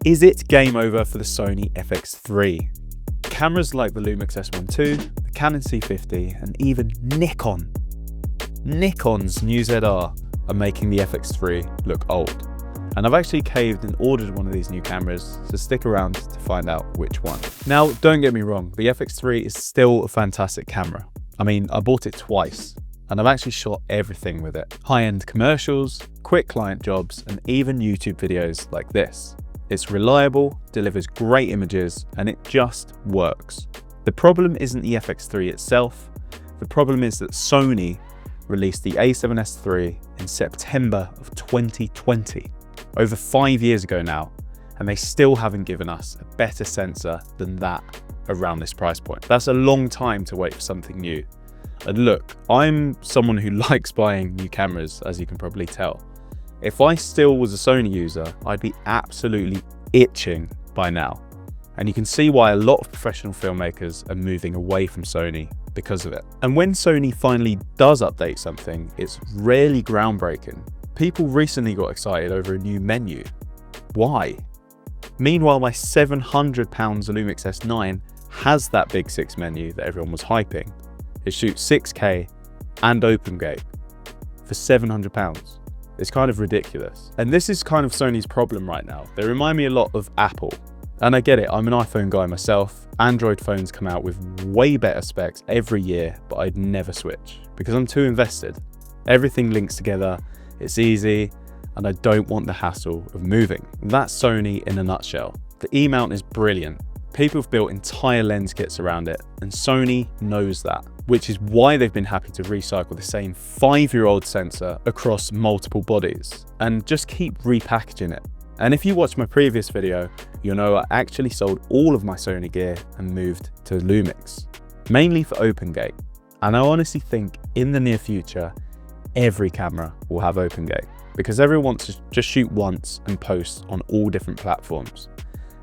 Is it game over for the Sony FX3? Cameras like the Lumix S1II, the Canon C50, and even Nikon's new ZR are making the FX3 look old. And I've actually caved and ordered one of these new cameras, so stick around to find out which one. Now, don't get me wrong, the FX3 is still a fantastic camera. I mean, I bought it twice, and I've actually shot everything with it. High-end commercials, quick client jobs, and even YouTube videos like this. It's reliable, delivers great images, and it just works. The problem isn't the FX3 itself. The problem is that Sony released the A7S III in September of 2020, over 5 years ago now, and they still haven't given us a better sensor than that around this price point. That's a long time to wait for something new. And look, I'm someone who likes buying new cameras, as you can probably tell. If I still was a Sony user, I'd be absolutely itching by now. And you can see why a lot of professional filmmakers are moving away from Sony because of it. And when Sony finally does update something, it's rarely groundbreaking. People recently got excited over a new menu. Why? Meanwhile, my £700 Lumix S9 has that big 6 menu that everyone was hyping. It shoots 6K and OpenGate for £700. It's kind of ridiculous. And this is kind of Sony's problem right now. They remind me a lot of Apple. And I get it, I'm an iPhone guy myself. Android phones come out with way better specs every year, but I'd never switch because I'm too invested. Everything links together, it's easy, and I don't want the hassle of moving. That's Sony in a nutshell. The E-mount is brilliant. People have built entire lens kits around it, and Sony knows that, which is why they've been happy to recycle the same 5-year-old sensor across multiple bodies and just keep repackaging it. And if you watch my previous video, you'll know I actually sold all of my Sony gear and moved to Lumix, mainly for OpenGate. And I honestly think in the near future, every camera will have OpenGate because everyone wants to just shoot once and post on all different platforms.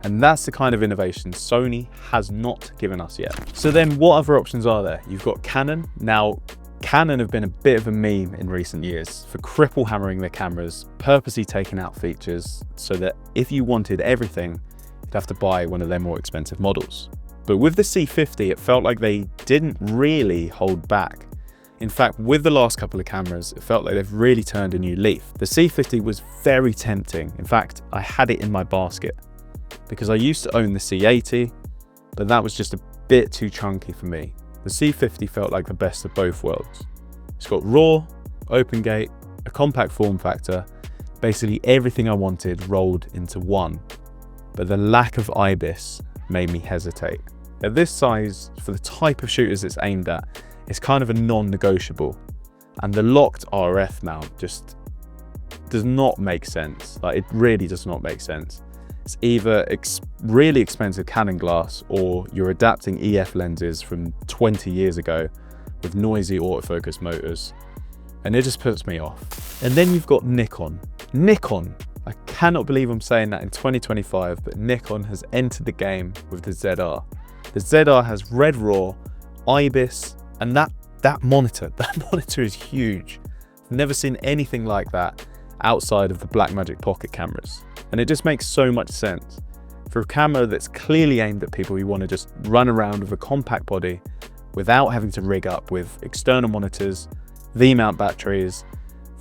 And that's the kind of innovation Sony has not given us yet. So then what other options are there? You've got Canon. Now, Canon have been a bit of a meme in recent years for cripple hammering their cameras, purposely taking out features so that if you wanted everything, you'd have to buy one of their more expensive models. But with the C50, it felt like they didn't really hold back. In fact, with the last couple of cameras, it felt like they've really turned a new leaf. The C50 was very tempting. In fact, I had it in my basket because I used to own the C80, but that was just a bit too chunky for me. The C50 felt like the best of both worlds. It's got RAW, OpenGate, a compact form factor, basically everything I wanted rolled into one. But the lack of IBIS made me hesitate. At this size, for the type of shooters it's aimed at, it's kind of a non-negotiable. And the locked RF mount just does not make sense. Like, it really does not make sense. It's either really expensive Canon glass or you're adapting EF lenses from 20 years ago with noisy autofocus motors. And it just puts me off. And then you've got Nikon. I cannot believe I'm saying that in 2025, but Nikon has entered the game with the ZR. The ZR has red RAW, IBIS, and that monitor is huge. I've never seen anything like that outside of the Blackmagic Pocket cameras. And it just makes so much sense. For a camera that's clearly aimed at people who want to just run around with a compact body without having to rig up with external monitors, V-mount batteries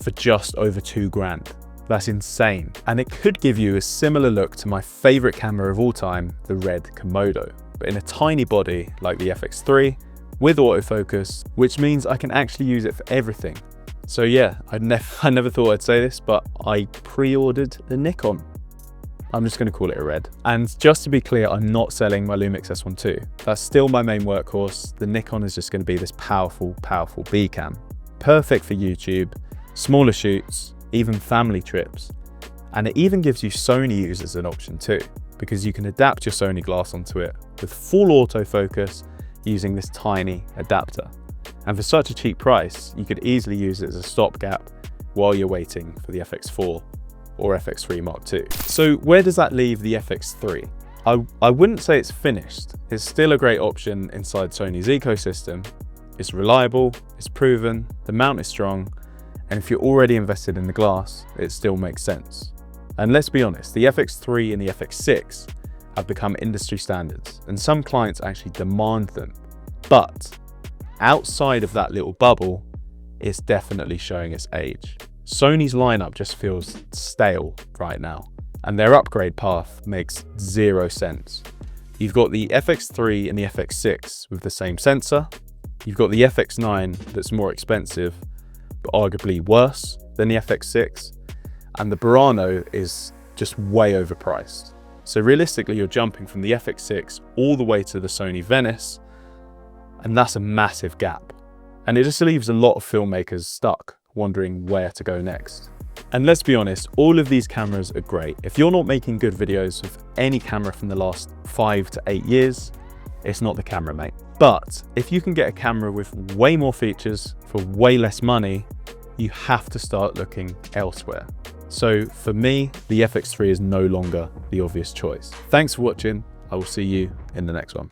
for just over £2,000. That's insane. And it could give you a similar look to my favorite camera of all time, the red Komodo, but in a tiny body like the FX3 with autofocus, which means I can actually use it for everything. So yeah, I never thought I'd say this, but I pre-ordered the Nikon. I'm just going to call it a red. And just to be clear, I'm not selling my Lumix S1II. That's still my main workhorse. The Nikon is just going to be this powerful B cam. Perfect for YouTube, smaller shoots, even family trips. And it even gives you Sony users an option too, because you can adapt your Sony glass onto it with full autofocus using this tiny adapter. And for such a cheap price, you could easily use it as a stopgap while you're waiting for the FX4 or FX3 Mark II. So where does that leave the FX3? I wouldn't say it's finished. It's still a great option inside Sony's ecosystem. It's reliable, it's proven, the mount is strong, and if you're already invested in the glass, it still makes sense. And let's be honest, the FX3 and the FX6 have become industry standards, and some clients actually demand them. But outside of that little bubble, it's definitely showing its age. Sony's lineup just feels stale right now, and their upgrade path makes zero sense. You've got the FX3 and the FX6 with the same sensor. You've got the FX9 that's more expensive, but arguably worse than the FX6. And the Burano is just way overpriced. So realistically, you're jumping from the FX6 all the way to the Sony Venice, and that's a massive gap. And it just leaves a lot of filmmakers stuck, wondering where to go next. And let's be honest, all of these cameras are great. If you're not making good videos with any camera from the last 5 to 8 years, it's not the camera, mate. But if you can get a camera with way more features for way less money, you have to start looking elsewhere. So for me, the FX3 is no longer the obvious choice. Thanks for watching. I will see you in the next one.